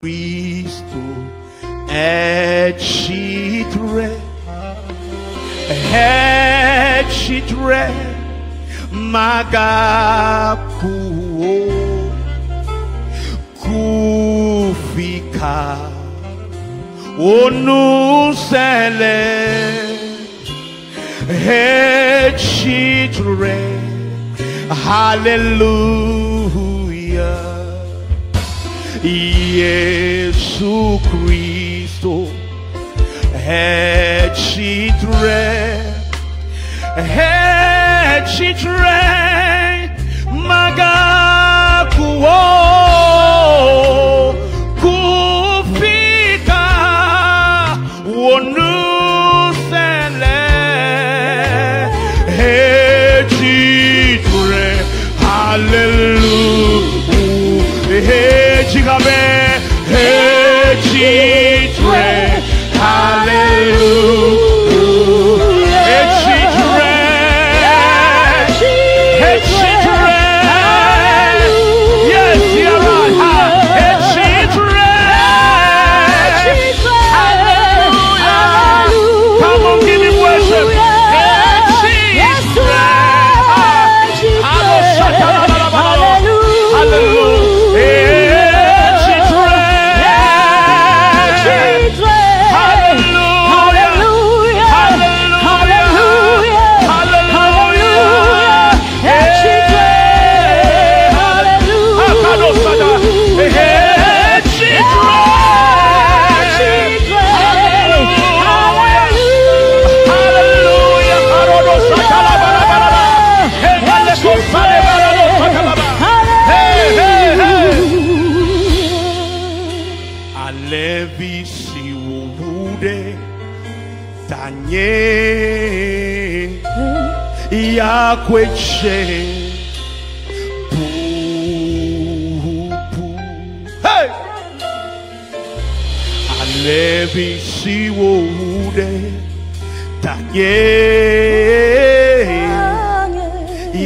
Cristo è citre magapuo kufika onusele è citre hallelujah. Gesù Cristo è citre magapuo kufika onusele è citre hallelujah. Jigabe è citre hallelujah. È citre yes, you're right. È citre hallelujah. Come on, give him worship. È citre hallelujah. Alevi si wude tanye yakweche hey. Alevi si wude tanye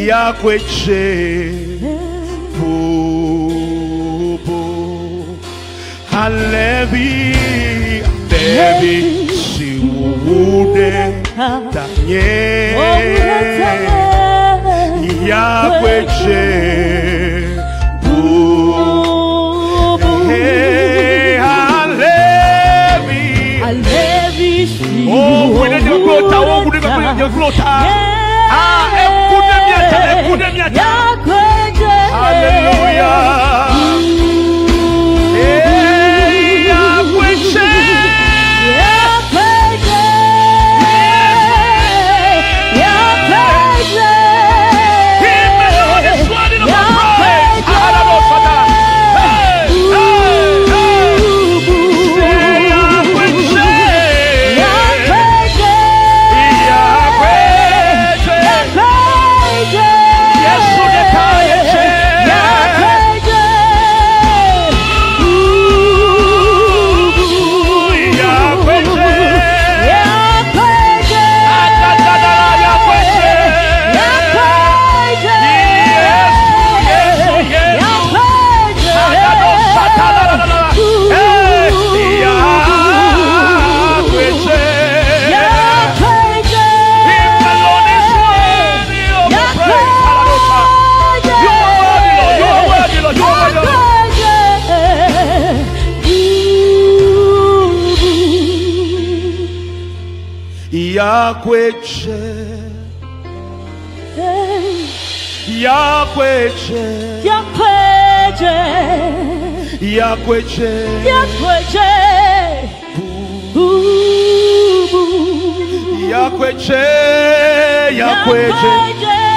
yakweche Alevi si wude tanye yakweche Alevi oh when you go ta wo gude go you float ekudemiata hallelujah. Yakweche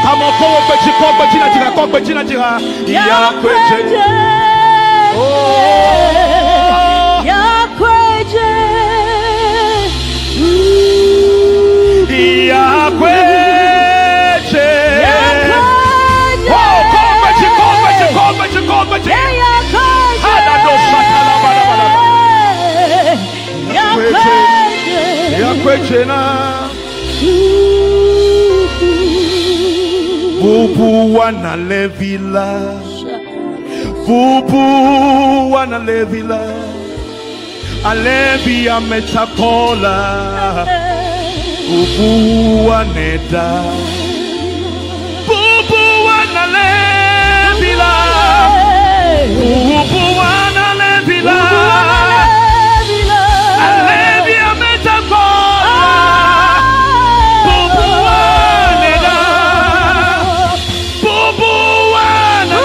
Come on, come Bubu wana levila Alebi ametakola Bubu aneda Bubu analebila Bubu analebila Alebi ametakola Bubu aneda Bubu analebila Bubu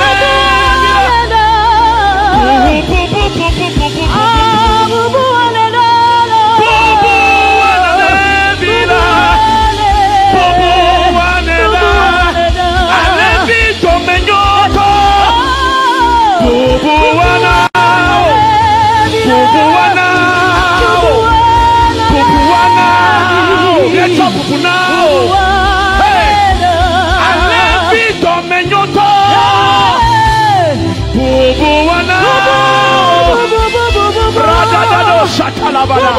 Shatalabada.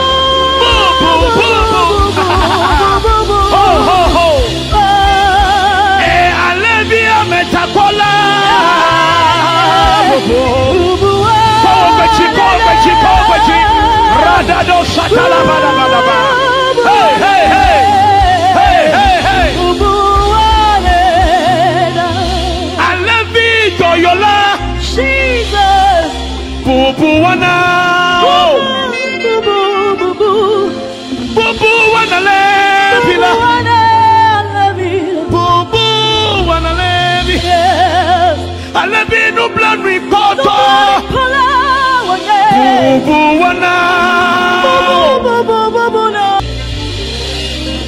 Alevia metakola. Kobechi. Radado shatalabada. Hey. Alevi doyola. Jesus. Bubuana. Bubu wanalevila Bubu wanalevi Alevi no blood ricotta Bubu wana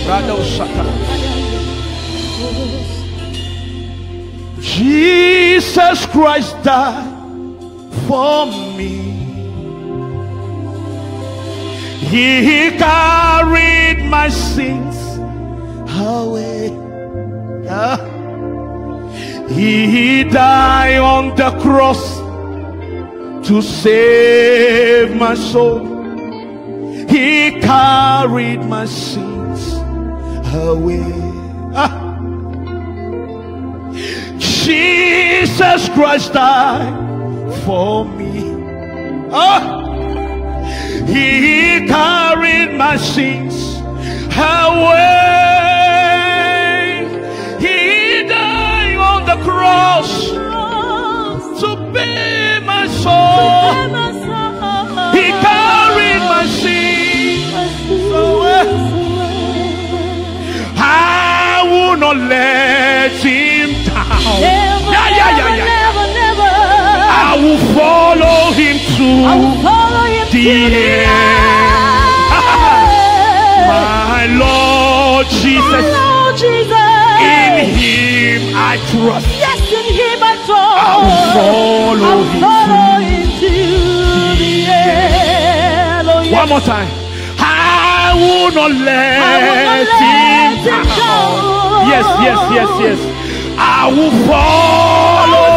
Rado Shaka Jesus Christ died for me. He carried my sins away. He died on the cross to save my soul. He carried my sins away. Jesus Christ died for me. He carried my sins away. He died on the cross to pay my soul. He carried my sins away. I will not let him down. Never. I will follow him to the end. My Lord Jesus, in him I trust. Yes, in him I trust. I will follow him to the end. Oh, yes. One more time. I will not let him down. Yes. I will follow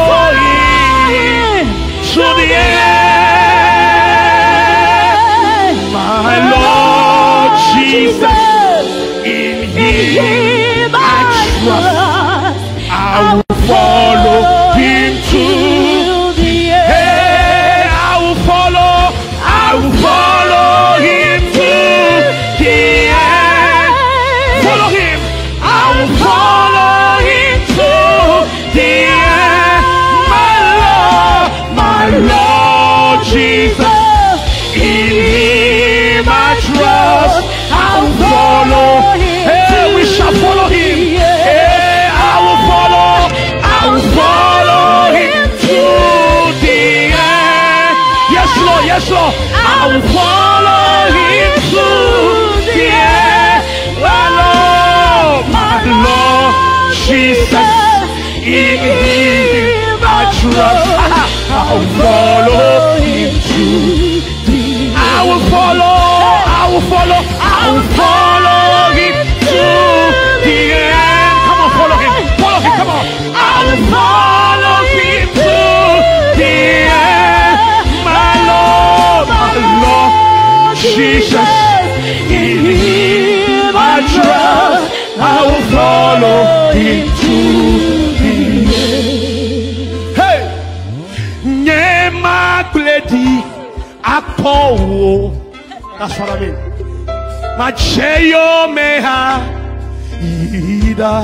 him to the end. My Lord Jesus, in him I trust. I will follow him to the end. I will follow him to the end. Follow him. I will follow him to the end. My Lord Jesus, in him I trust. I will follow. Hey, we shall follow him. Hey, I will follow him to the end. Yes, Lord. I will follow him to the end. My Lord Jesus, in him I trust. I will follow him to the end. I will follow him to the end. Come on, follow him, come on. I will follow him to the end. My Lord Jesus, in him I trust. I will follow him to the end. Hey, Nyema Kledi call. That's what I mean. Macheyo meha ida.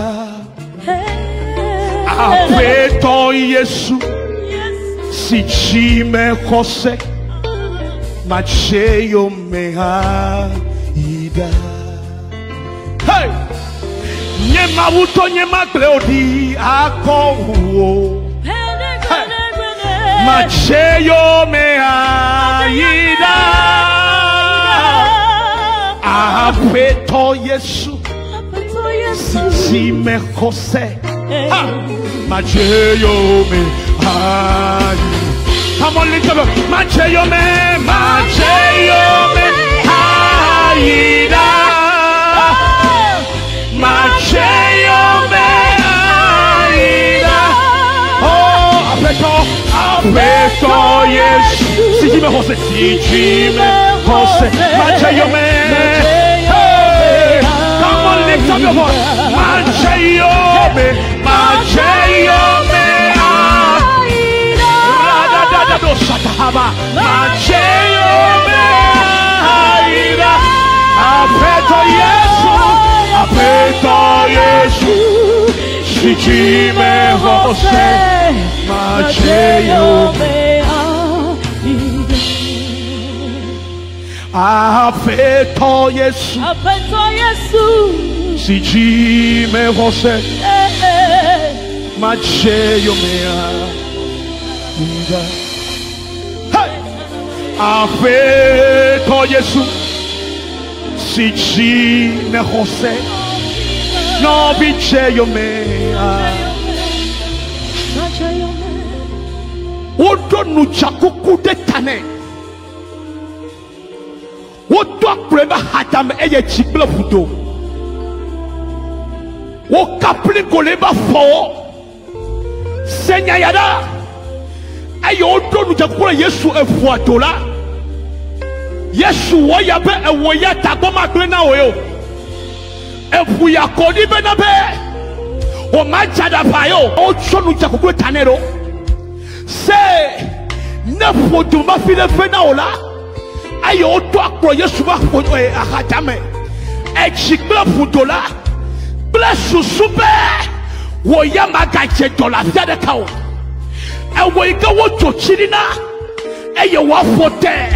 Apeto Yesu si chime kose. Macheyo meha ida. Hey, nyema wuto nyema kleodi ako. Macheyo meha ida. Apeto Yesu si chime kose. Macheyo meha. Come on, lift up. Macheyo meha ida. Macheyo meha ida. Oh, apeto Yesu. Si chime kose. Macheyo meha. Come on, lift up your voice. Macheyo meha. Radadado satahaba. Macheyo meha ida. Apeto Yesu. Si chime kose. Macheyo meha. Apeto Yesu. Si chime kose. Macheyo meha ida. Hey! Apeto Yesu. Si chime kose. No bicheyo meha. Wodo nuchakuku de tane. Wodo akreba hatam eye chikle fudo. Wo kapli koleba fo. Senya yada. Ayo wodo nuchakuku Yesu efu atola. Yesu wo yabe ewo ya tagoma kle na oyo. Efu ya kodi be na be. O majada payo. O chonu chakuku tanero. Say, never do my feel a fenola. I ought to acquire Yesu for a hatame. A chikla futola. Bless you, super. Woyama gache dola the cow. And we go to Chilina. And you walk for there.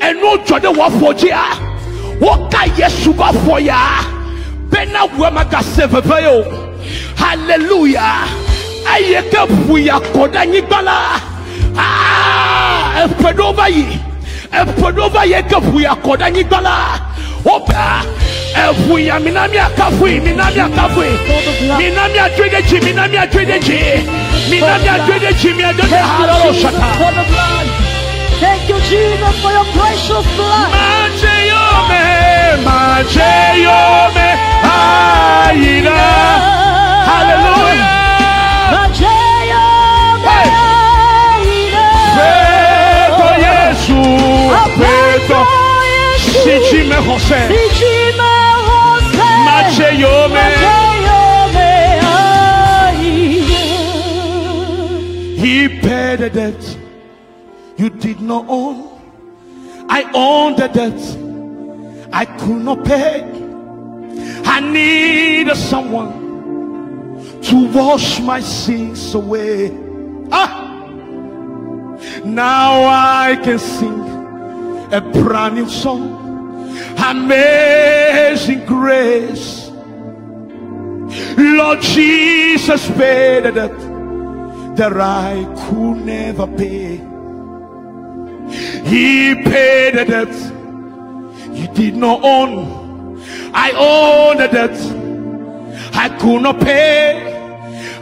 And no to the walk for Jia. What can Yesu for ya? Bena Wamaga Sevayo. Hallelujah. Ayeke buya koda nyibala. Epedova yeke buya koda nyibala. Opa, buya minami akafui. Minami adwedeji. Minami adwedeji. Mi adwedeji halalo shata. Thank you, Jesus, for your precious blood. Macheyo me aina. Hallelujah. Apeto si chime kose. Macheyo meha. He paid the debt you did not own. I owned the debt I could not pay. I needed someone to wash my sins away. Now I can sing a brand new song. Amazing grace. Lord Jesus paid the debt that I could never pay. He paid the debt you did not own. I own the debt I could not pay.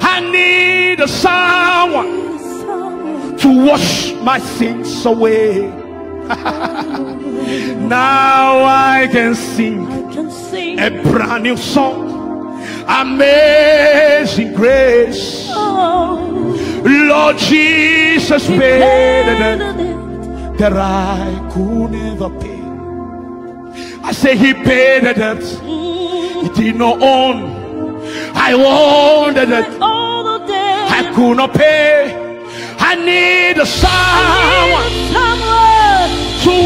I need someone to wash my sins away. Now I can sing a brand new song. Amazing grace. Lord Jesus paid the debt that I could never pay. I say he paid the debt he did not own. I own the debt I could not pay. I need someone to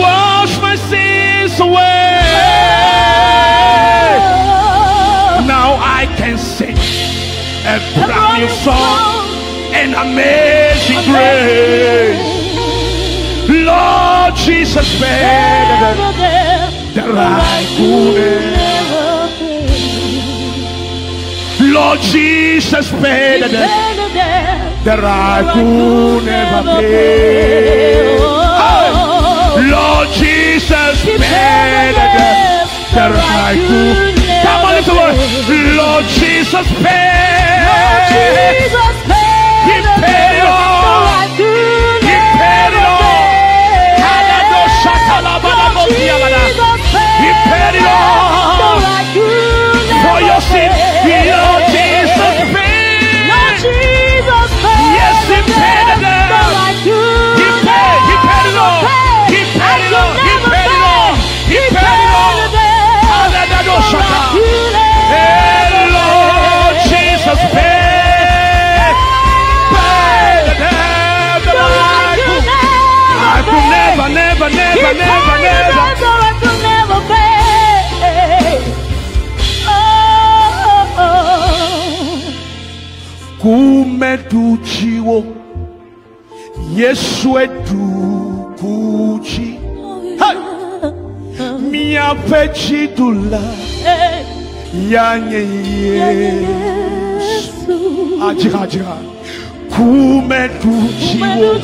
you song an amazing grace. Lord Jesus paid that I could. Lord Jesus paid that I could never pay. Lord Jesus paid that I could. Come on, listen to it. Lord Jesus paid. He paid it all. He paid it all. He paid it all for your sin. Lord Jesus paid. Yes, he paid it all. He paid it all. He paid it all. He paid it all. He paid it all. Hey, Lord Jesus paid. I could never kumetuchiwo Yesu edukuchi mia pechidula yanye Yesu ajira kumetuchiwo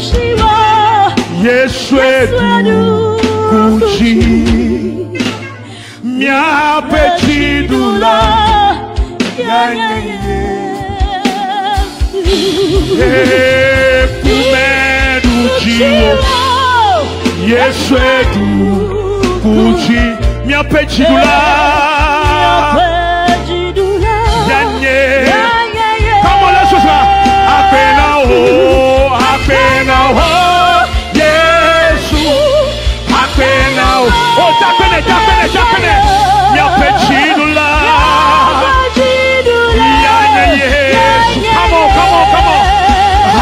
Yesu edukuchi mia pechidula yanye Yesu edukuchi mia pechidula yanye. Come on, let's just apena oh Yesu apena oh tapene mia pechidula yanye Yesu. Come on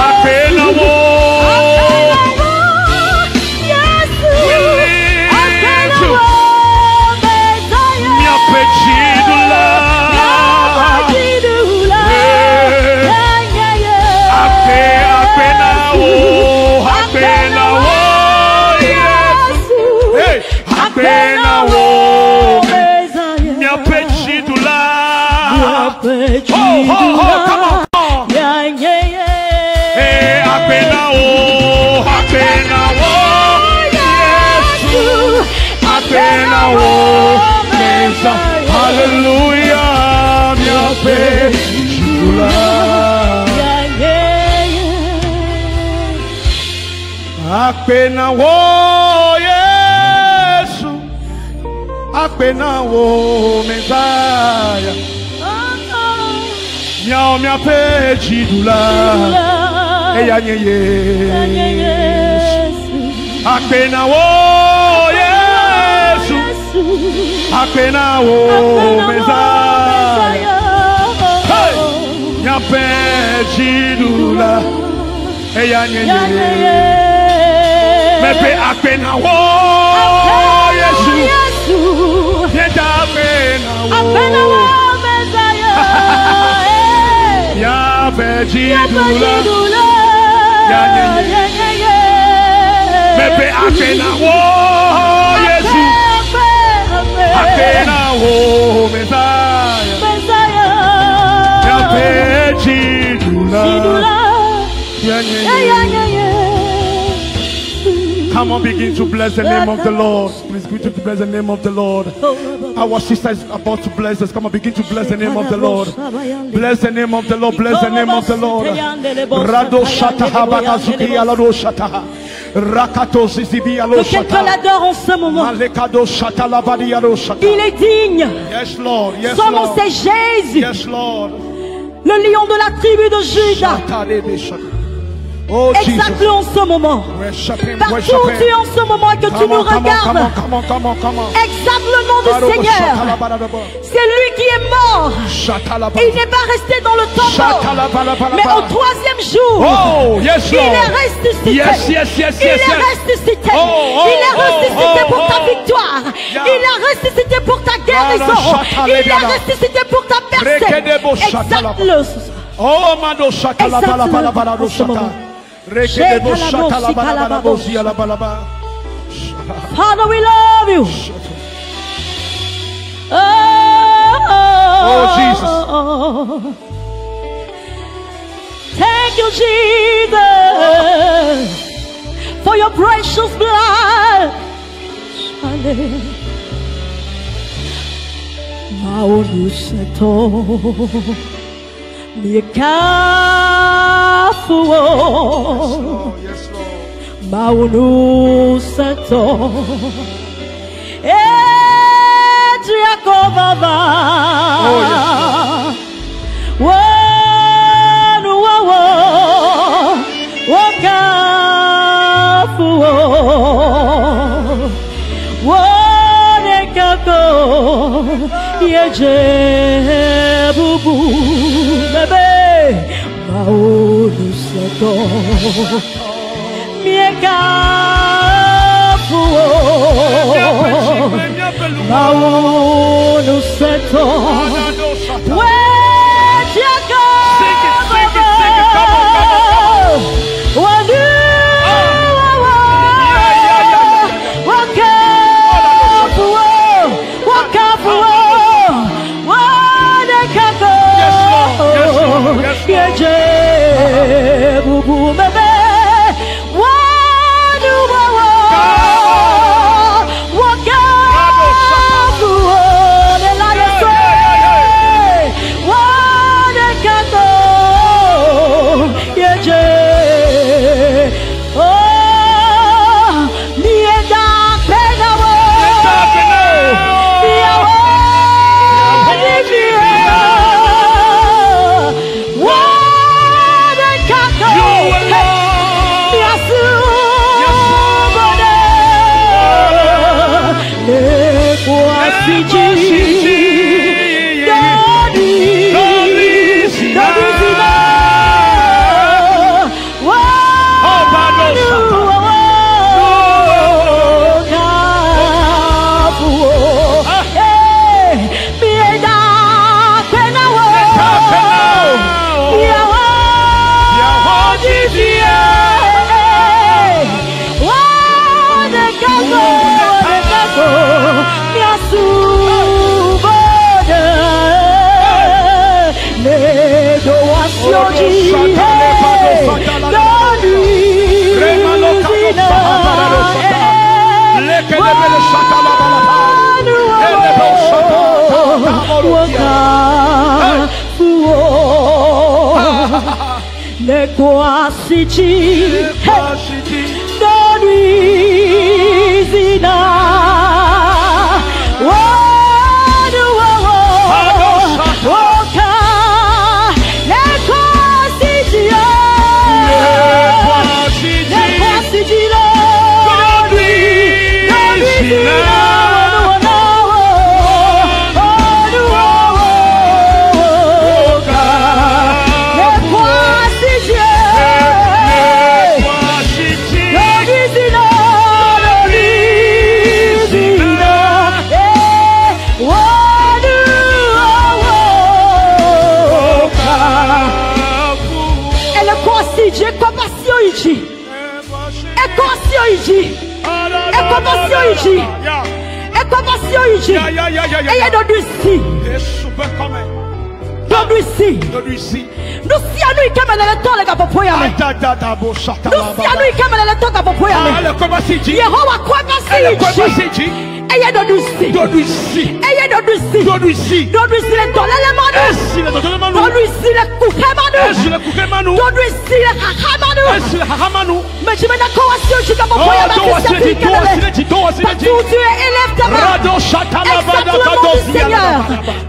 apena oh hallelujah, mia pechidula. Apena wo Yesu, apena wo Messiah. Mia pechidula. Eyanye Yesu. Apena wo Yesu. Apena wo Messiah. Hey, mia pechidula. Eyanye Yesu. Mepe apena wo Yesu. Yeta apena wo Messiah. Ya pechidula. Mepe apena wo Yesu. Apena wo Messiah. Ya pechidula. Come on, begin to bless the name of the Lord. Please begin to bless the name of the Lord. Our sister is about to bless us. Come on, begin to bless the name of the Lord. Bless the name of the Lord. Bless the name of the Lord. Rado shata habata zuki alado shata. Rakato zizibi alo shata. Quelqu'un l'adore en ce moment. Malekado shata labadi alo shata. Il est digne. Yes, Lord. Yes, Son nom Lord. c'est Jésus. Yes, Lord. Le lion de la tribu de Juda. Oh, exalte-le en ce moment. Partout où tu es en ce moment et que tu nous regardes, exalte le nom du Seigneur. C'est lui qui est mort. Il n'est pas resté dans le tombeau, mais au troisième jour, il est ressuscité. Il est ressuscité. Il est ressuscité pour ta victoire. Il est ressuscité pour ta guérison. Il est ressuscité pour ta percée. Exalte-le. Oh, mando shaka la bala bala bala do shaka. Reke de shaka la bala bala do zia la bala bala. Father, we love you. Oh, Jesus. Thank you, Jesus, for your precious blood. Maunu seto miekafuo. Yes, Lord. Maunu seto Ediakobaba. Oh, yes, Wanu wawo wakafuo. Wanekako yejebubu bebe. Maunu seto miekafuo. Maunu seto wejago. Sing it, come on. Wanu wakafuo wanekako yejebubu bebe. Le Kwasiji Dorizina Wadu Woka Le Kwasiji Dorizina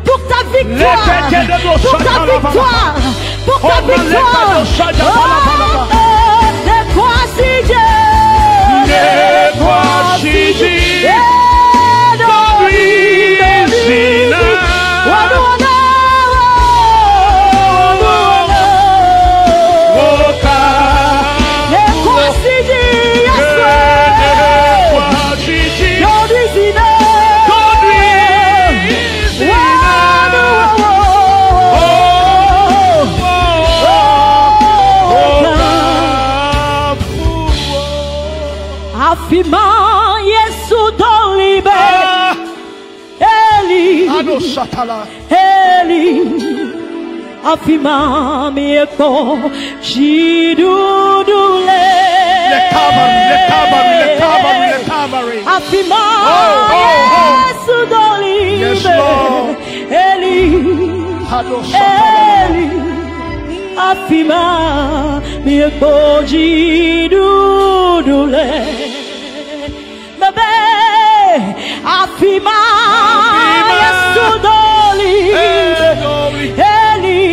pour ta victoire, pour ta victoire. Eli, afima mieko, jidudule. Le Calvary. Afima, sudoli. Yes, Lord. Eli, afima mieko, jidudule. Bebe, afima, sudoli. Eli,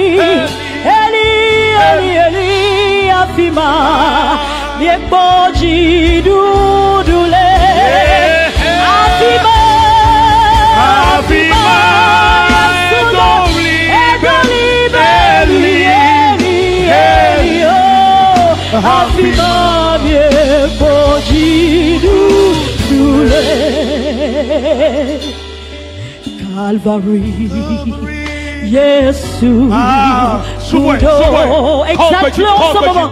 afima, miekboji dudule. Afima, edoli, Eli, afima, miekboji dudule. Calvary. Yesu, exactement en ce moment.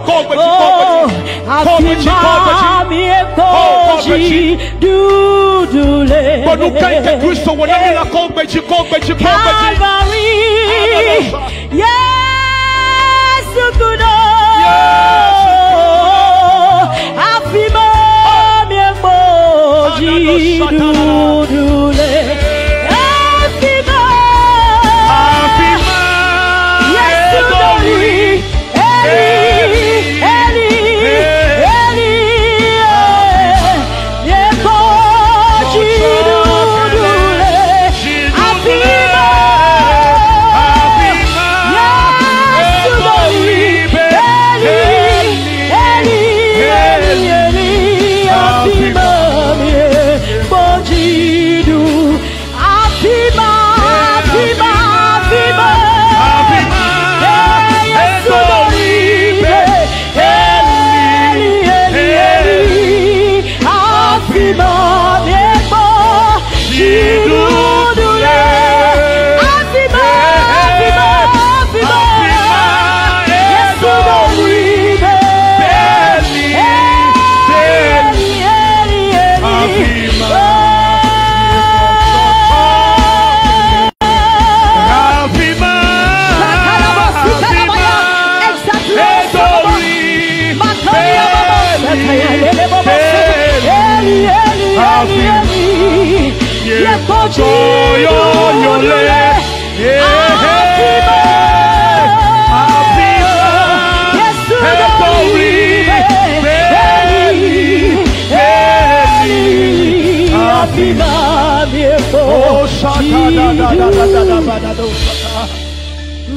Afima mieko jidudule. Calvary, Yesu kudo. Afima mieko jidudule.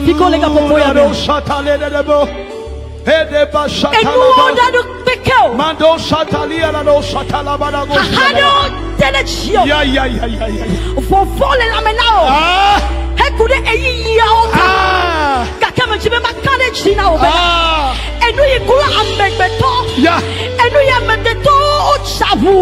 Fico lega popoya do shatale de debo. Ede ba shatala. Mando shatalia la do shatala bana go. Hado tenechio. Ya. For voler la menao. Hekude eyi ya o. Kaka me chibe makale china o. Enu ye kula ambeto. Ya. Enu ye medeto o chavu.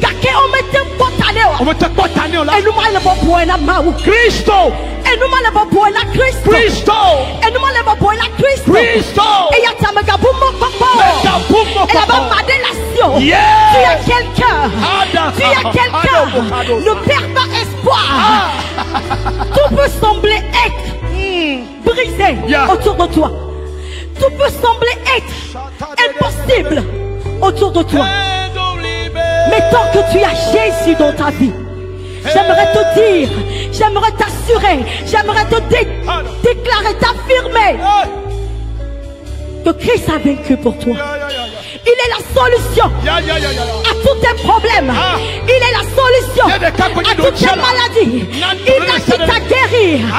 Kake o mete potane o. O mete potane o la. Enu ma le bo na mau. Cristo. Enu ma le bo na Cristo. Cristo. Enu ma le bo na Cristo. Cristo. Et ya ta mega bumo popo. Et la ba madelation. Tu as quelqu'un. Tu as quelqu'un. Ne perds pas espoir. Tout peut sembler être brisé autour de toi. Tout peut sembler être impossible autour de toi. Mais tant que tu as Jésus dans ta vie, j'aimerais te dire, j'aimerais t'assurer, j'aimerais te déclarer, t'affirmer que Christ a vaincu pour toi. Il est la solution à tous tes problèmes. Il est la solution à toutes tes maladies. Il a qui t'a guéri à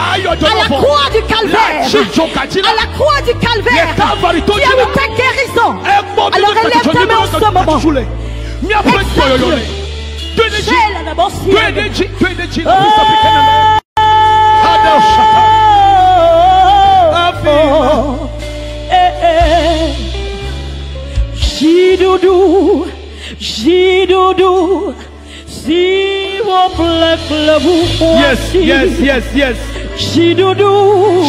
la croix du calvaire. À la croix du calvaire. Tu as eu ta guérison. Alors élève ta main en ce moment. Jidoudou, s'il vous plaît, yes. Jidoudou,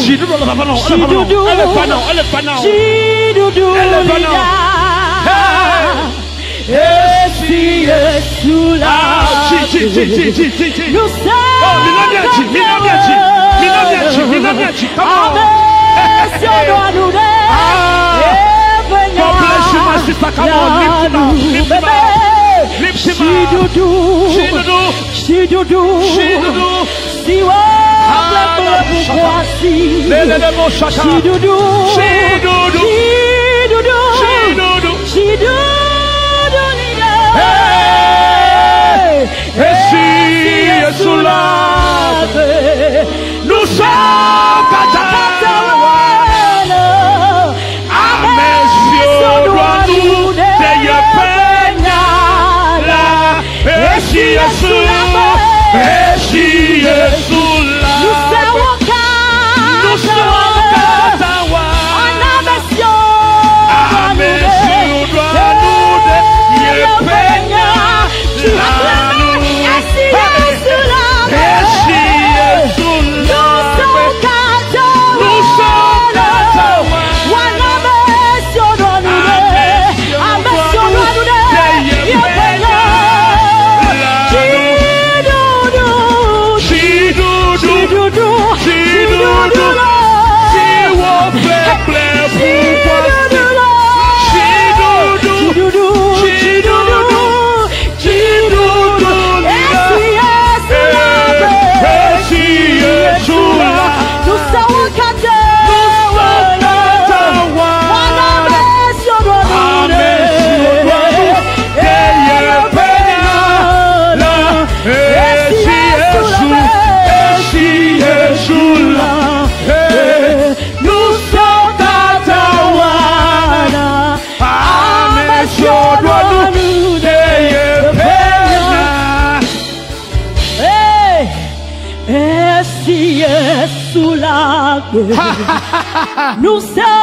Nous sommes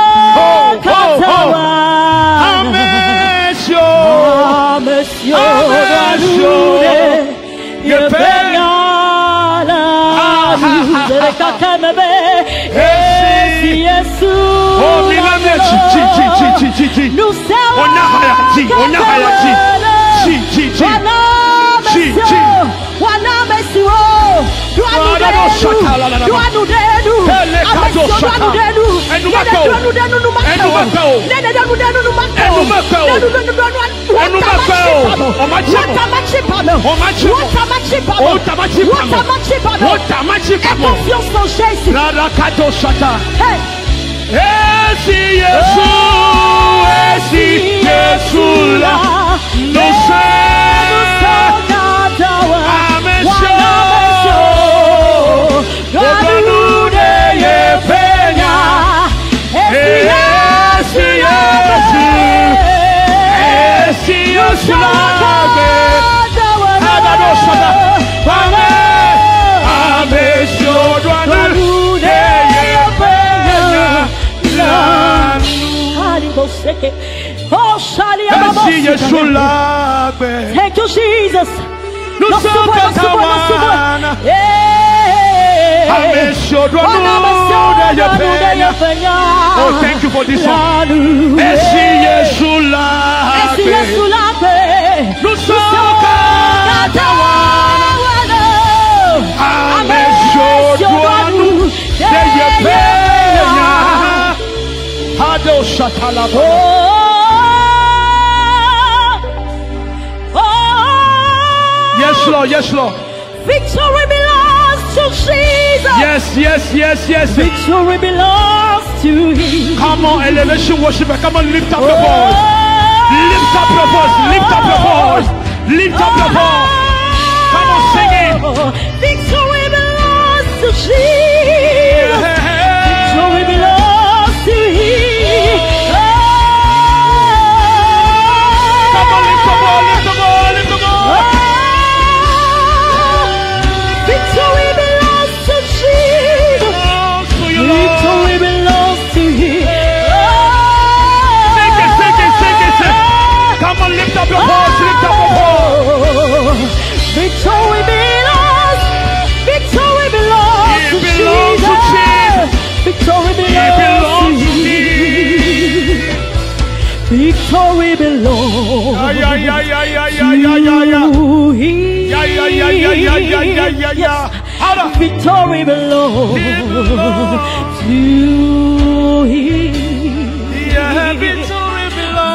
Thank you, Jesus. Oh, thank you for this song. Yes, Lord, yes, Lord. Victory belongs to Jesus. Yes. Victory belongs to Him. Come on, elevation worshiper. Come on, lift up your voice. Lift up your voice. Lift up your voice. Lift up your voice. Come on, sing it. Victory belongs to Jesus. Victory belongs to Him. Come on, lift up all, lift up all, lift up all. Victory belongs to Jesus. Victory belongs to Him. Sing it. Come on, lift up your voice, lift up your voice. Victory belongs to Jesus. Yes. Victory belongs to Him.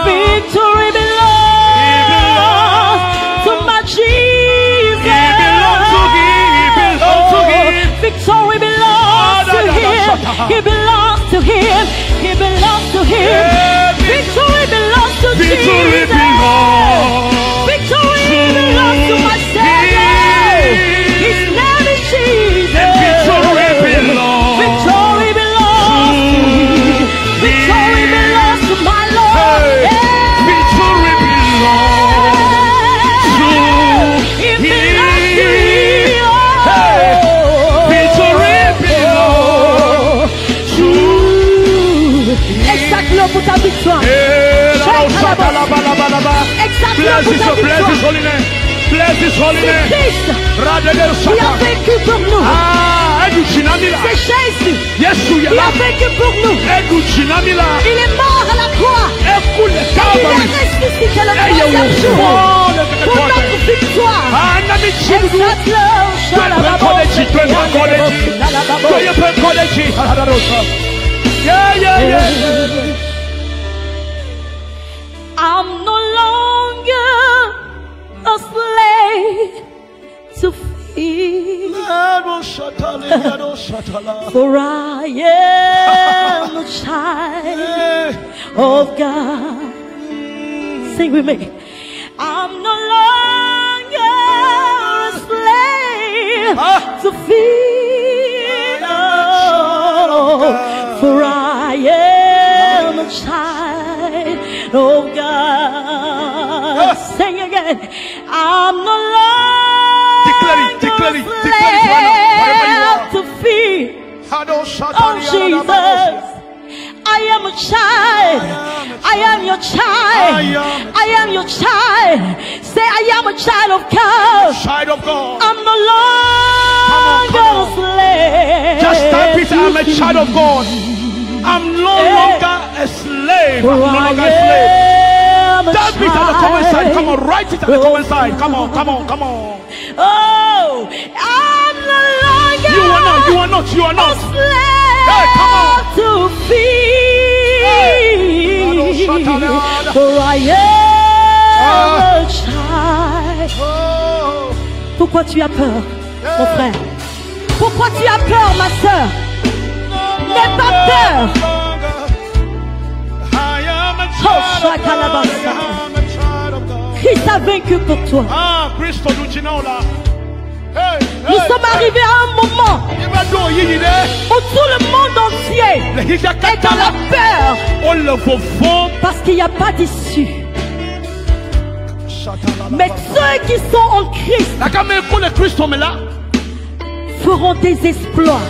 Victory belongs to my Jesus. Victory belongs to Him. He belongs to Him. He belongs to Him. Victory belongs to Jesus. Victory belongs to my Savior. His name is Jesus. Victory belongs to Him. Victory belongs to my Lord. Victory belongs to Him. Victory belongs to Exacte-le pour ta victoire. Bless His holy name. Bless His holy name. Christ qui a vécu pour nous. C'est Jésus qui a vécu pour nous. Il est mort à la croix. Il est ressuscité le troisième jour pour notre victoire. I'm no longer a slave to fear, for I am a child of God. Sing with me. I'm no longer a slave to fear, for I am a child of God. Sing again. I'm no longer slave to fear. Oh Jesus, I am a child. I am your child. I am your child. Say I am a child of God. I'm no longer a slave. Just type it. I'm a child of God. I'm no longer a slave. I'm no longer a slave. Type it at the comment side. Come on, write it at the comment side. Come on, come on, come on. Oh, I'm no longer. You are not. A slave. Hey, come on. To fear, for I am a child. Pourquoi tu as peur, mon frère? Pourquoi tu as peur, ma soeur? N'aie pas peur. Oh, Shakalabasa. Christ a vaincu pour toi. Nous sommes arrivés à un moment où tout le monde entier est dans la peur parce qu'il n'y a pas d'issue. Mais ceux qui sont en Christ feront des exploits.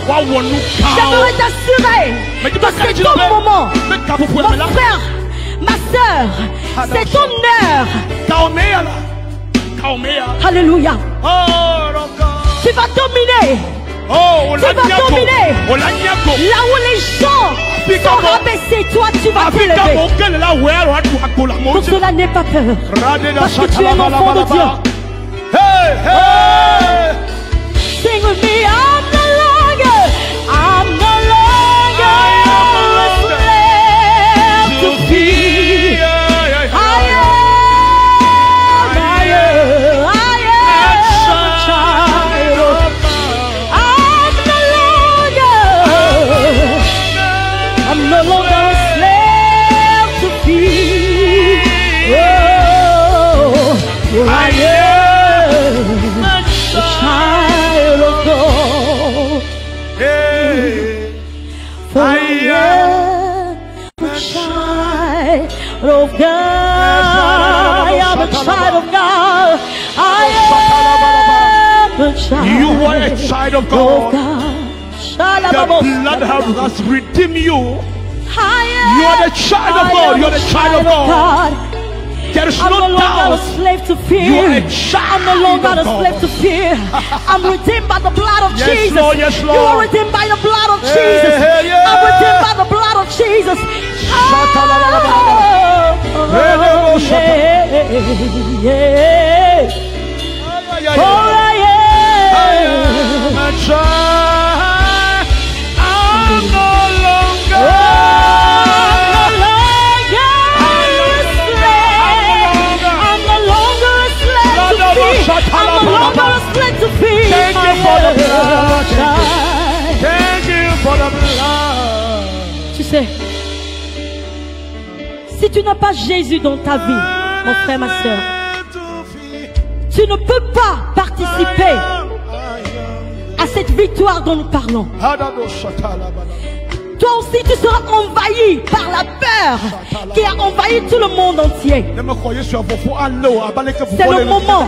J'aimerais t'assurer que c'est ton moment, mon frère, ma soeur, c'est ton heure. Alléluia. Tu vas dominer. Tu vas dominer. Là où les gens sont rabaissés, toi tu vas t'élever. Pour cela, n'aie pas peur. Parce que tu es l'enfant de Dieu. Sing with me. I'm no longer a slave to fear. I am a child. I'm no longer a slave to fear. Oh, I am a child of God. For I am a child of God. I am a child of God. I am a child. You are a child of God. The blood has redeemed you. You are the child of God. You are the child of God. There is I'm no no longer doubt. a slave to fear. You are a child I'm no longer a of God. slave to fear. I'm redeemed by the blood of Yes, Jesus. Lord, yes, Lord. You are redeemed by the blood of Jesus. yeah. I'm redeemed by the blood of Jesus. Oh, yeah. Oh, I am I'm no longer a slave to fear. Thank you for the blood. Thank you for the blood. Tu sais, si tu n'as pas Jésus dans ta vie, mon frère, ma soeur, tu ne peux pas participer à cette victoire dont nous parlons. Toi aussi tu seras envahi par la peur qui a envahi tout le monde entier. C'est le moment.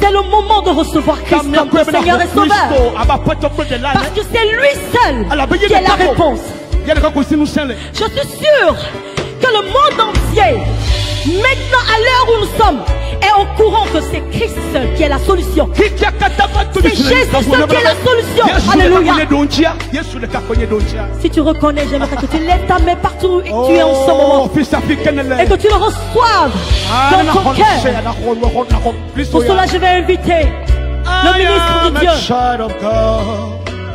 C'est le moment de recevoir Christ comme ton Seigneur et Sauveur. Parce que c'est lui seul qui est la réponse. Je suis sûr que le monde entier, maintenant à l'heure où nous sommes, est au courant que c'est Christ seul qui est la solution. C'est Jésus seul qui est la solution. Alléluia. Si tu reconnais, j'aimerais que tu lèves ta main partout où tu es en ce moment et que tu le reçoives dans ton cœur. Pour cela, je vais inviter le ministre de Dieu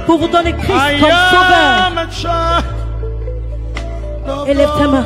pour vous donner Christ comme sauveur. Élève ta main.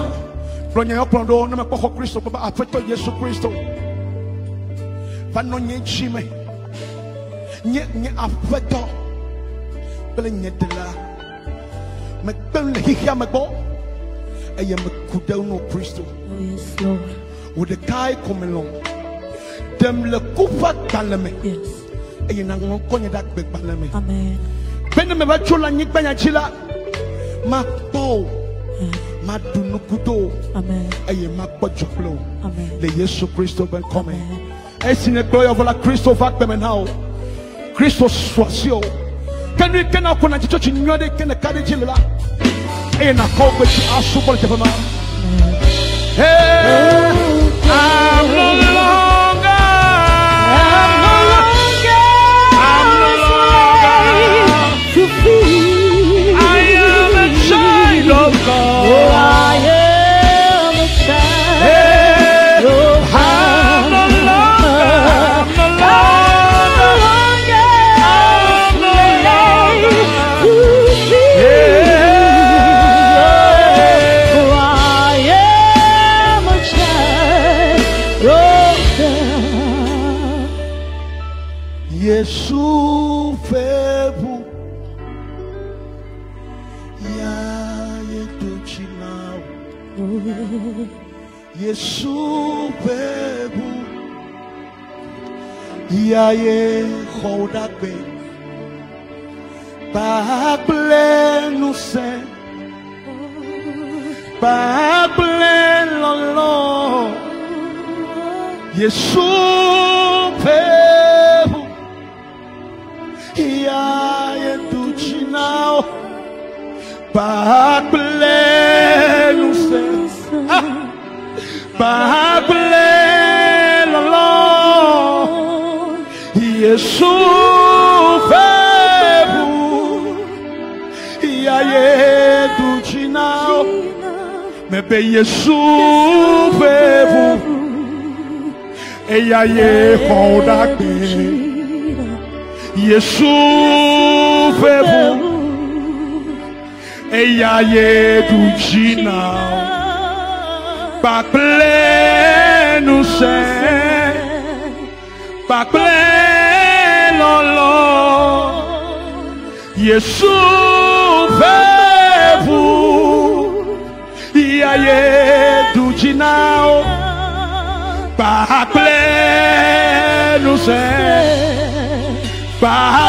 Bye.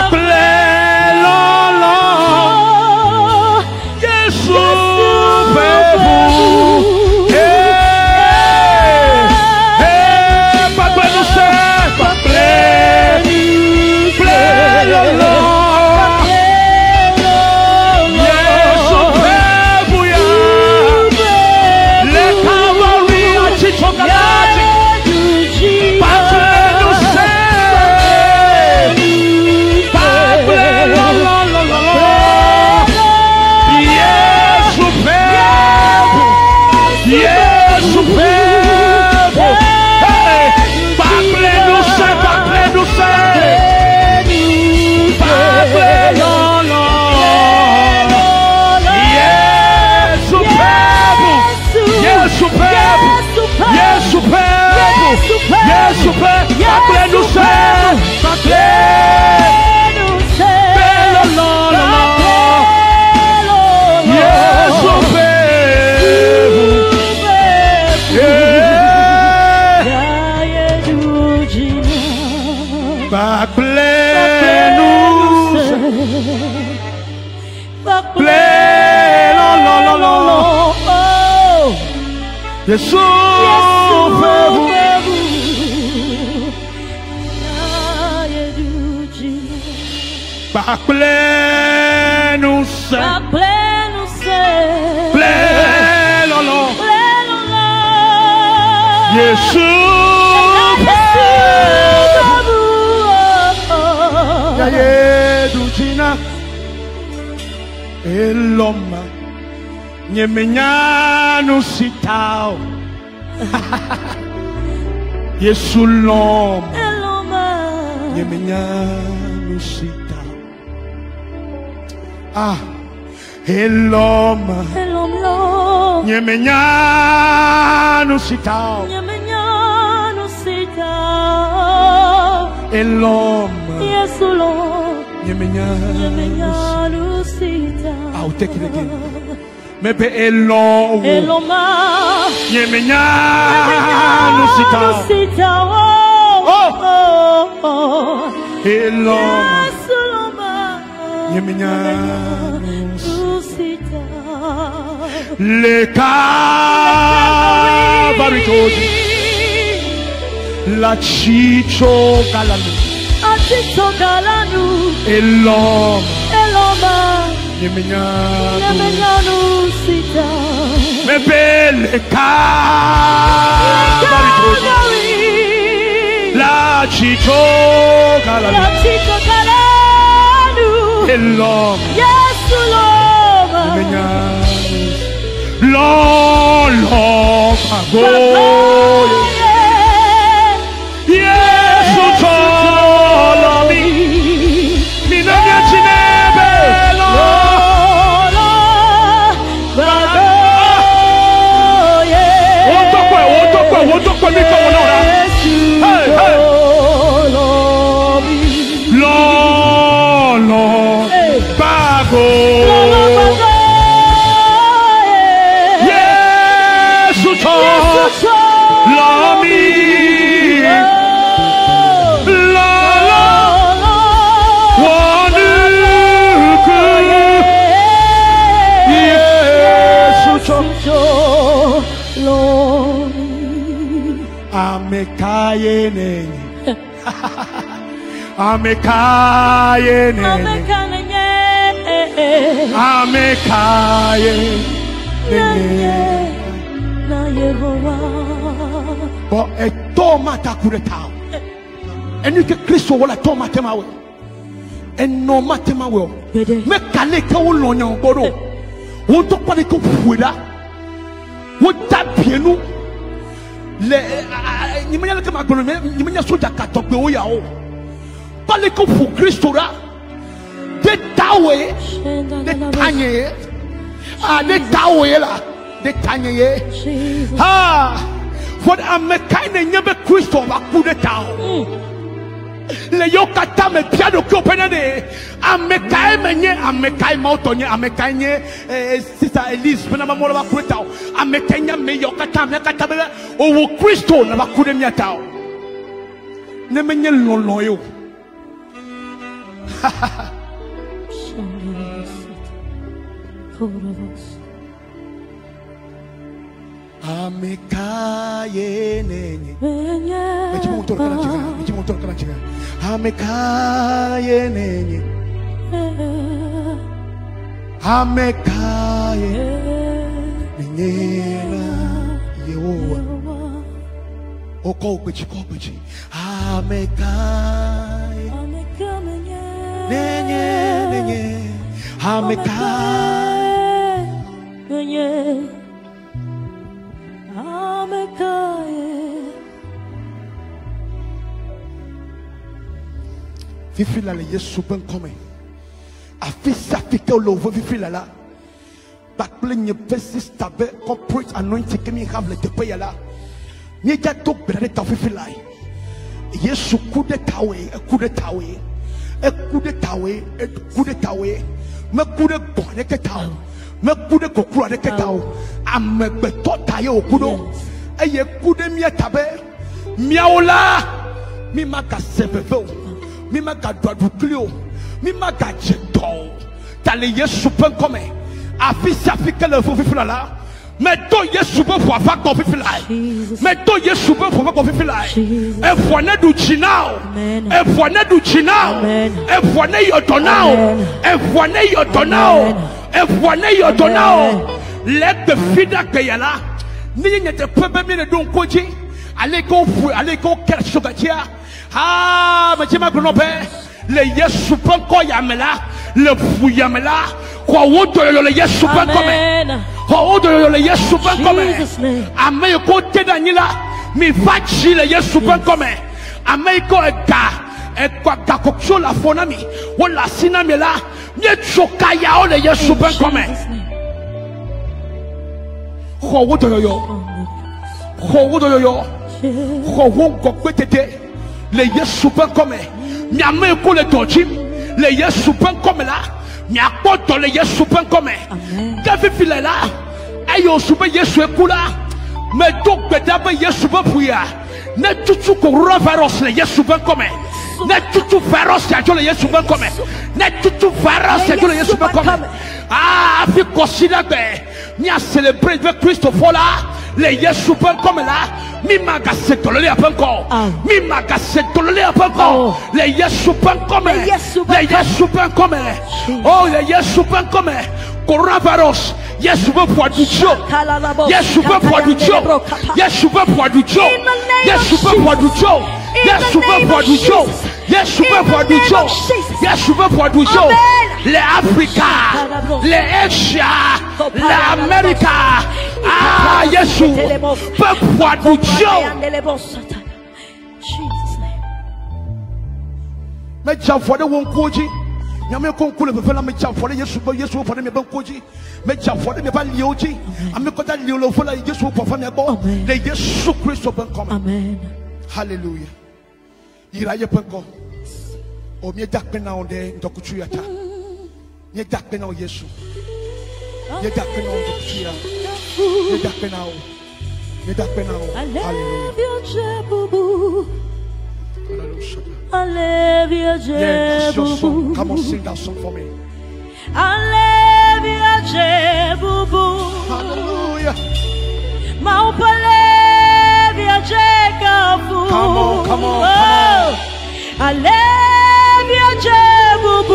Eloma Nyemenyanu sitao Yesulom Nyemenyanu sitao Eloma Nyemenyanu sitao Eloma Yesulom Nyemenyanu sitao. I'll take it again. Maybe Eloma Nyemenyanu sitao. Eloma Nyemenyanu sitao. Le Cabaritosi La Chicho Galanu Eloma Nyemenyanu sitao. Mebele Cabaritosi La Chicho Galanu Eloma Nyemenyanu Lolo Pago Yesu tolomi Minanya chinebe Lolo Pago Wotokwe niko monora Lolo Pago Amekaye na Yehovah. But a tomata kuretao. And you get Christo wala tomata mawe. And no matema will. Make a little on your boro. Won't talk about the fuida. What that piano? You may look at my brother. You may just look at the Oya. Palico for Christora. The Tawe, the Tanya, the Tawela, the Tanya. For I'm a kind of never Christo, I put it down. Le Yokata me piano copenade. I'm a time and yet I'm a time out on you. I'm a kind sister Elise, when I'm more about Quitao. I'm a Kenya, me Yokata, Mekatabella, or Christo, never couldn't yet out. Never loyal. Amekaye nenye. Amekaye nenye. Amekaye nenye Yehowa. Oko pechi. Amekaye nenye. Amekaye nenye. Vifi la Yesu ben come. Afisa fika olovo vifi la la. Bakple nye vesi stabe corporate anointing kemi have le tepe la. Nye ja to brede ta vifi la. Yesu kude tawe. Me kude bone ke tawe. Me kude kokura de ke tawe. Amegbe to taye okudo. Eye kude mi tabe. Miaola mi maka sevevo. Mima gadou clio. Mima gadjeto. T'as les Yesu pen comme. Affiche affique le fou fifla là. Mais toi Yesu pen pour avoir ton fifla. Mais toi Yesu pen pour avoir ton fifla. Et voine du chinao. Et voine du chinao. Et voine yotonao. Et voine yotonao. Et voine yotonao. Let the fida kayala. Ni n'était pas bien de don koji. Allez qu'on quelque chose à dire. Ah, mais tu m'as gronopé. Le Yesu pen ko yamela. Le fou yamela. Quoi autre le Yesu pen comme. Quoi autre le Yesu pen comme. Amé côté Daniela. Mi fachi le Yesu pen comme. Amé ko ega. E quoi kakokso la fonami. Wala sinami la. Nye chokaya o le Yesu pen comme. Quoi autre yo. Quoi autre yo. Le Yesu pen comme mi amé ko le dojim le Yesu pen comme là mi apoto le Yesu pen comme gafi file là ayo sube Yesu ekula me to gbeda be Yesu pen puya ne tutu coronavirus le Yesu pen comme ne tutu virus ya jo le Yesu pen comme ne tutu virus ya jo le Yesu pen comme ah fi consider be mi a célébrer avec Christophe là le Yesu pen comme là mi magase tolole apenko mi magase tolole apenko le Yesu pen comme le Yesu pen comme oh le Yesu pen comme coronavirus Yesu pen pour du Dieu Yesu pen pour du Dieu Yesu pen pour du Dieu Yesu pen pour du Dieu Yesu pen pour du Dieu Yesu pen pour du Dieu Yesu pen pour du Dieu les Africa les Asia l'Amérique ah Yesu pen pour du Dieu mais tu as volé mon koji Yamé concours le fait la métier volé Yesu pour mes bons koji mais tu as volé mes pas lioji ami kota liolo le vola Yesu pour faire mes bons les Yesu Christ pen comme amen hallelujah ira ye pen ko o mi dak pena onde ndokutu yata ye dak pena o Yesu ye dak pena o ndokutu ya ye dak pena o ye dak pena o hallelujah Alléluia, yeah, Jésus. Come on, sing that song for me. Alléluia, Jésus. Hallelujah. Alléluia, Jésus. Come on, come on, come on. Alléluia, Jésus.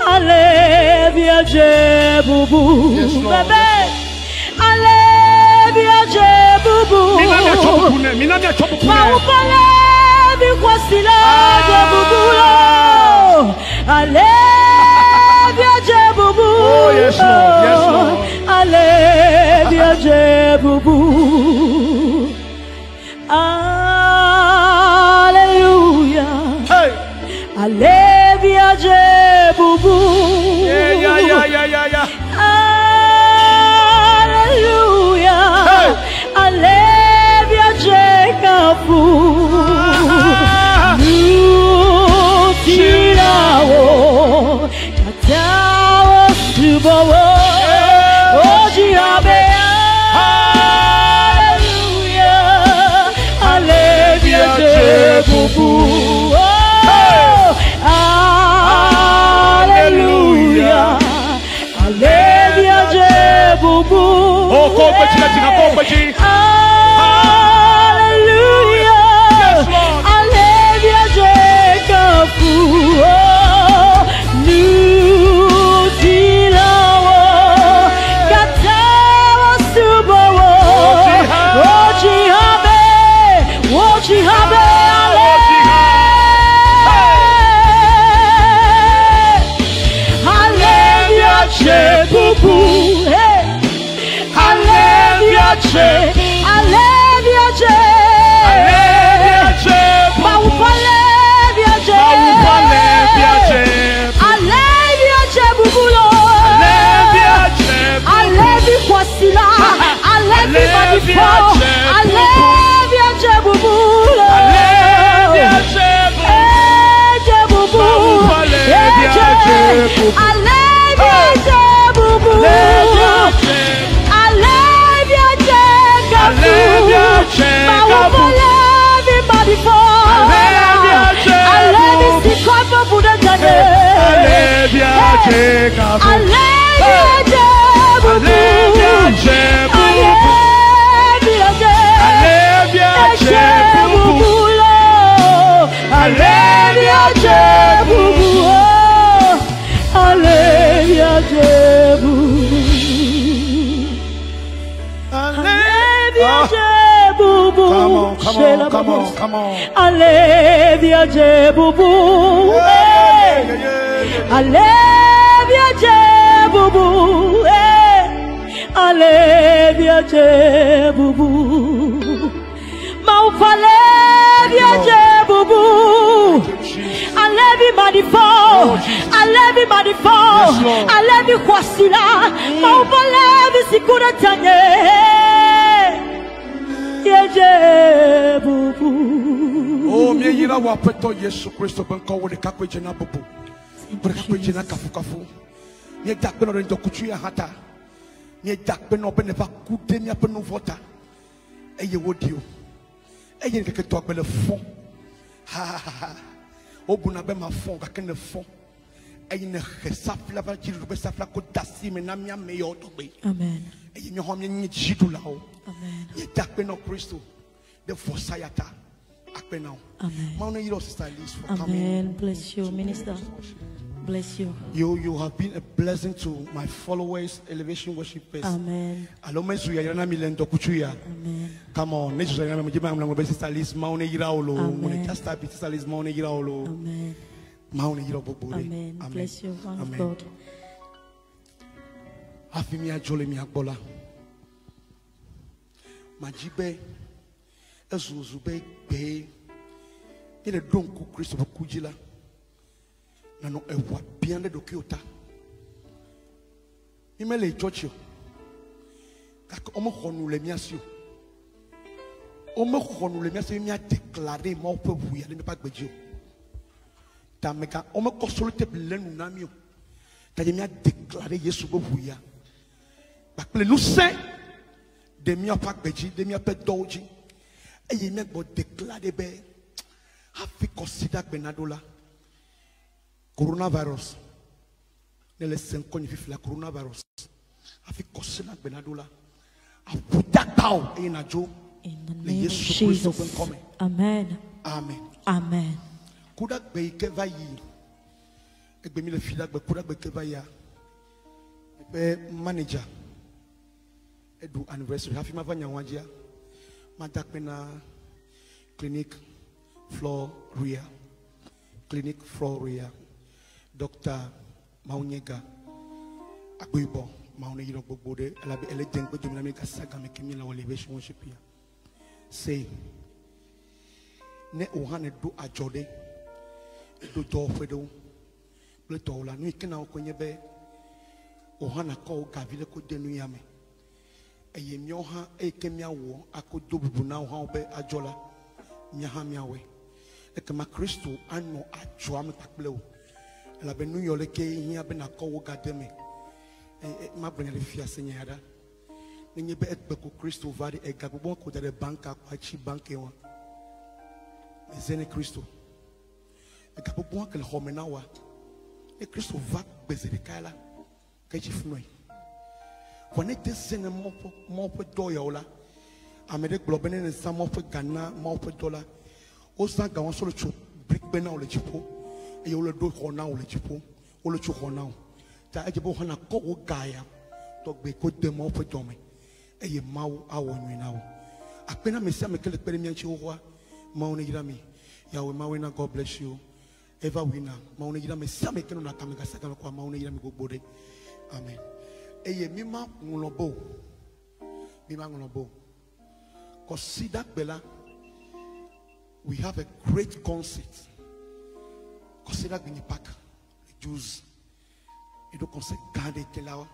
Alléluia, Jésus. Bébé. Alléluia, Jésus. Minamia chopu kune. Oh yes Lord, yes Lord. Alléluia, Jésus. Alléluia. Hey. Alléluia, Jésus. Yeah. Alléluia. Hey. Alléluia, Jésus. Nous tirons, Tata, Subawo. Come on. Alléluia, Jéboubou. Alléluia, Jéboubou. Alléluia, Jéboubou. Alléluia, Jéboubou. Alléluia, Manifort. Alléluia, Manifort. Alléluia, Kwasila. Alléluia, Sikuratanye. Oh, me yira wa peto Yesu Kristo banko wo de kakwe jena bobo. Wo de kakwe jena kafu. Me dakpe no de kutu ya hata. Me dakpe no be ne ba kude mi ape no vota. Eye wodio. Eye nke to akpe le fon. Ha. Obuna be ma fon ka ken le fon. Eye ne resafla ba jiru be safla ko dasi me na mi ameyo to be. Amen. Eye mi ho mi nyi jidu la o. Amen. Ye dakpe no Kristo. The Fosayata. Amen. Amen. Bless you, Minister. Bless you. You have been a blessing to my followers, Elevation Worshipers. Amen. Amen. Come on. Amen. Bless you, one of God. Majibe ezuzube be ile donku Kristo kujila na no ewa biande do kiota imele church kak omo khonu le miasio mi a déclarer mo pe buya le pa gbeji ta meka omo kosolite bilenu na mi o ta mi a déclarer Yesu bo buya ba ple nous saint de mi a pa gbeji de mi a pe doji et il m'a déclaré ben a fait considérer benadola coronavirus ne le 5 ans la coronavirus a fait considérer benadola a putatao et na jo in the name of Jesus. Amen. Amen. Kuda be ke va yi e gbe mi le fila gbe kuda be ke va ya be manager edu anniversary hafi ma vanya wajia Madakpena Clinic Floria Dr. Maunyega Agbibo Mauniro Bobode Alabi Eleten Dynamic Saga Mekimila Elevation Worship here. Say Ne Ohane do ajode do fedo le tola nu ikena okonyebe Ohana ko gavile ko denu yame eye mioha ekemia wo akodobubu na ho be ajola nyaha miawe ekema Kristo ano ajoa me pakple wo la benu yole ke hia be na ko wo gademe ma brenya le fia senyada nenye be ekbeko Kristo vade egabbo ko de banka kwa chi banke wa ezene Kristo egabbo ke le homena wa e Kristo va bezere kala ke chi funoi when it is in a mopo doyola, I made a global and some of Ghana, mopo dollar. Also, I want to brick benau legipo, a yola do honau legipo, or lechu honau. The Ajibo Hana Ko Gaia, dog be good the mopo dome, a mau our now. I pena me some kill perimian chihuahua, Mauna Yami, Yahweh Mawina, God bless you. Ever winner, Mauna Yami, some can not come a second of Mauna Yami go body. Amen. Eye mima ngulobo consider Bella. We have a great concert. Consider Bini Park, the Jews. You don't consider Gade Kelawa.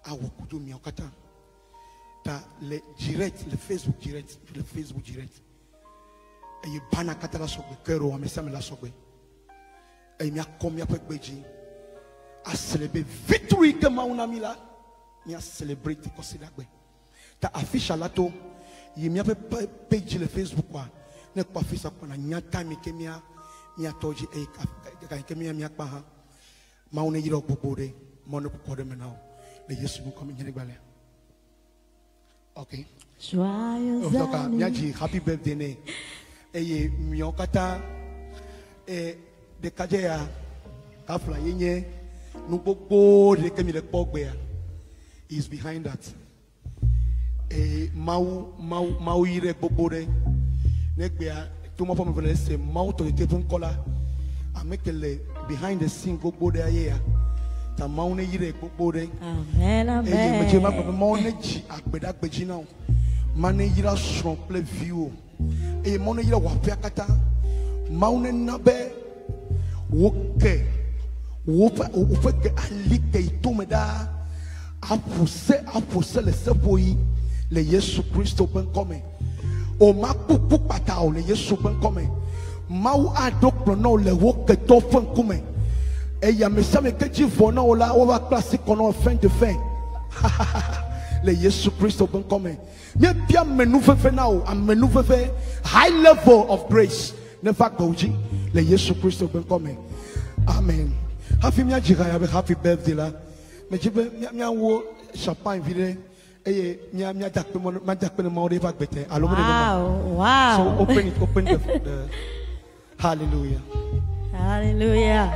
Awo kudu miokata. Ta le direct, le Facebook direct. Eye bana katala sokwe kero amesame la sokwe. Eye mi akomi apek beji. A celebrate victory que maunamila ni a celebrate consider gbe ta affiche alato yi mi page le Facebook kwa ne kwa affiche kwa na nyata mi kemia mi atoji e ka kemia mi akpa ha Maune yiro bobore, mono kokode menao. Le Yesu mo come nyene gbale. Okay. Joyeux anniversaire. Happy birthday ne. Eye miokata de kajeya kafla yenye nugbogbo de kemi le pogbe ya. Is behind that. Mau yire bobore. Negbea to mo pom vele se mau to te pun kola. Amekele behind the scene gbogbo de aye ya. Ta mau ne yire gbogbo de. Amen, amen. Eye meje ma pom mau ne ji agbeda gbeji na. Mane yira son ple view. Eye mau ne yira wa pe akata. Mau ne nabe woke. Wofe ke alike itomeda. Apose le seboi le Yesu Christo ben come. O ma pupu patao le Yesu ben come. Mau adok no le woke to fen come. E ya me same ke jivona ola o va classique kono fin de fin. Le Yesu Christo ben come. Me bia menu fefe na o amenu fefe high level of grace. Never goji le Yesu Christo ben come. Amen. Happy birthday la. Mais je veux m'envoyer champagne vide et wow. So open the hallelujah. Hallelujah.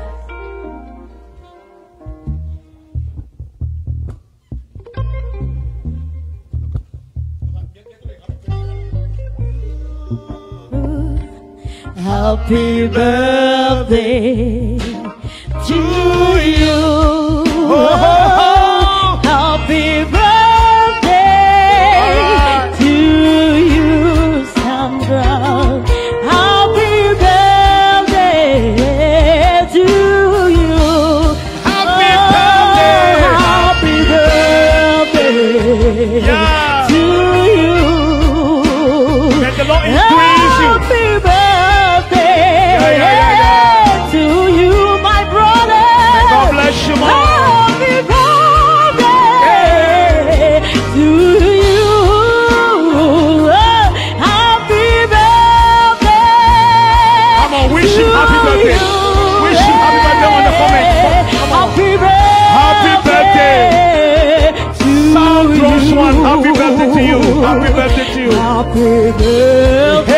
Happy birthday to you. Happy birthday to you, Sandra. Happy birthday to you. Happy birthday. Yeah. To you. May the Lord increase you. Happy birthday to you, my brother. May God bless you more. Happy birthday to you. Happy birthday. Come on, wish him happy birthday. Wish him happy birthday on the comment. Come on. Happy birthday. Sound Drums One, happy birthday to you. Happy birthday to you. Happy birthday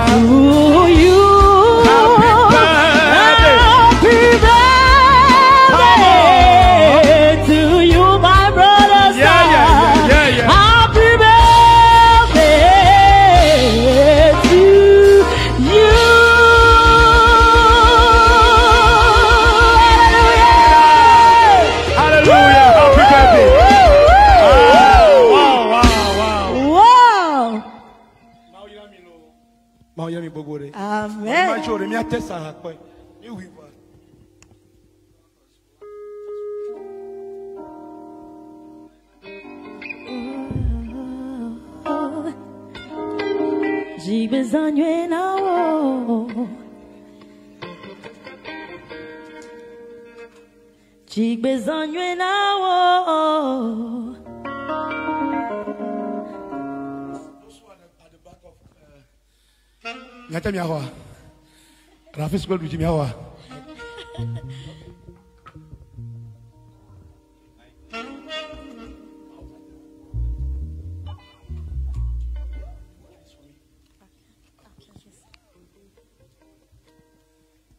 to you. Happy birthday. Happy birthday to you, my brother. Yeah. Happy birthday to you. Hallelujah. Happy birthday. Wow. Amen. J'ai besoin de now. J'ai besoin de now. Nyata miawa. Rafis gol biji miawa.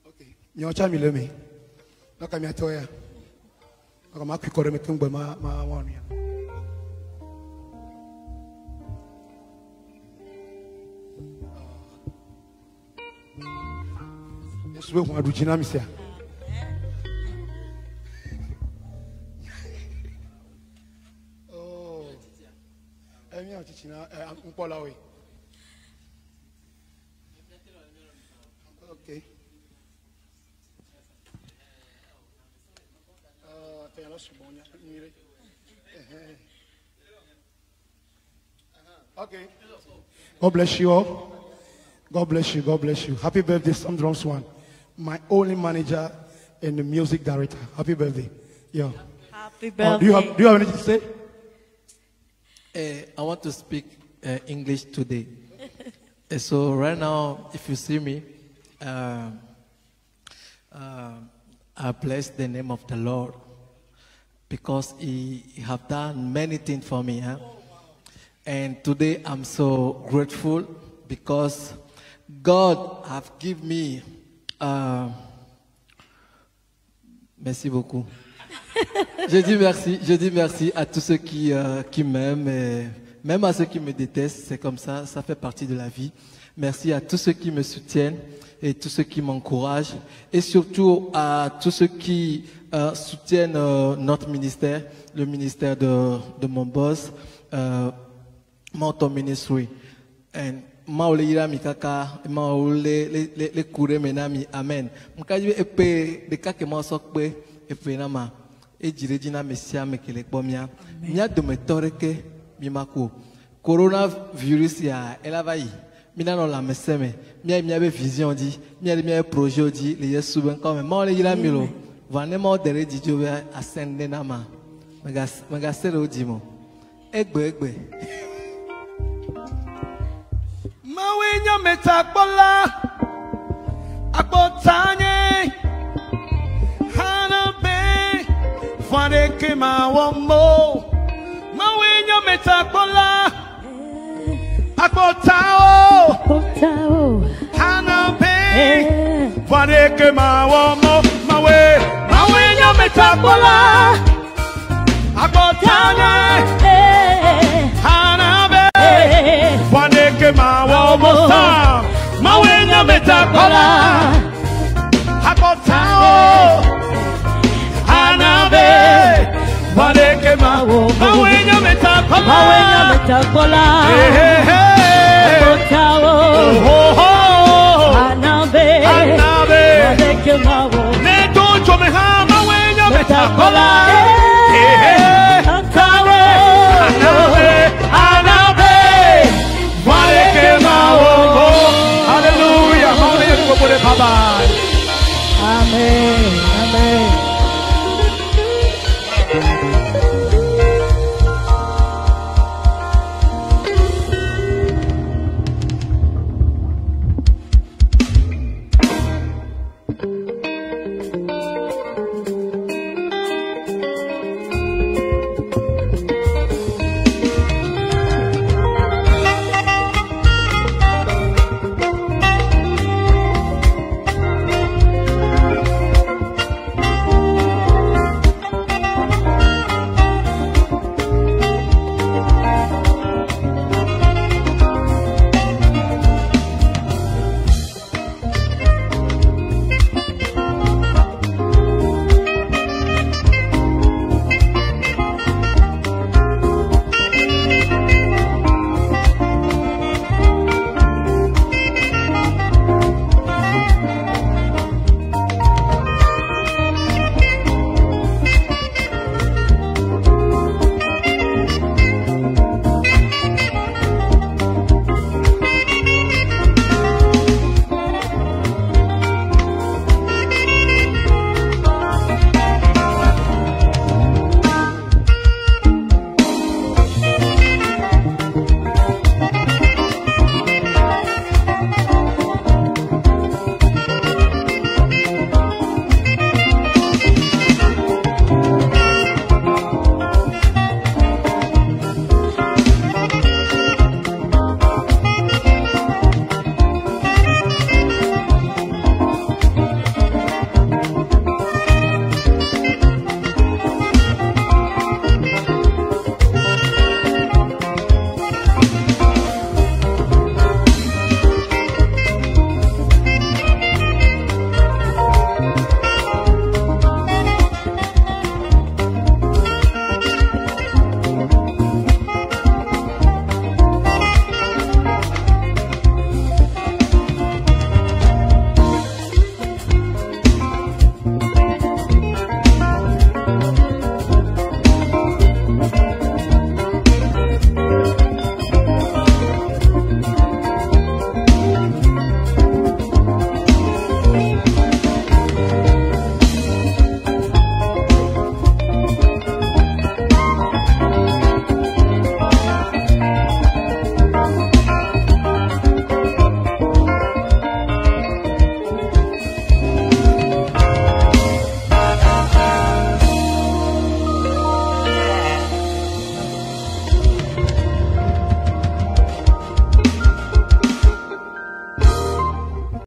Okay. Nyocha mileme. Naka miatoya. Naka makikore metungwe ma wani. We want to do Misia. Oh, I'm not teaching. I'm Paula. Okay. Okay. God bless you all. God bless you. God bless you. Happy birthday, Sound Drums One. My only manager and the music director. Happy birthday. Yeah. Happy birthday. Do you have anything to say? I want to speak English today. So right now, if you see me, I bless the name of the Lord because He have done many things for me. Huh? And today I'm so grateful because God have given me. Merci beaucoup. Je dis merci à tous ceux qui m'aiment, et même à ceux qui me détestent. C'est comme ça, ça fait partie de la vie. Merci à tous ceux qui me soutiennent et tous ceux qui m'encouragent, et surtout à tous ceux qui soutiennent notre ministère, le ministère de mon boss, Mountain Ministry. And maulira mikaka maule le kure menami amen. Mkaji epe de kake masokpe epe nama ejire jina mesia mekele bomia. Mia de metoreke bimako. Coronavirus ya elavayi. Mina no la meseme. Mia be vision di. Mia projet di. Le yesu ben comme maulira milo. Vanema dere dijobe ascende nama. Magasere odimo. Egbe. Mawenya metakola akotanye hanabe fadeke mawamo. Mawenya metakola akotao hanabe fadeke mawamo. Mawenya metakola akotanye hanabe fadeke mawamo. Mawenya metakola akotao hanabe fadeke mawamo. Mawenya metakola akotao hanabe fadeke mawamo. Neto chomeha mawenya metakola bye-bye. Amen. Amen.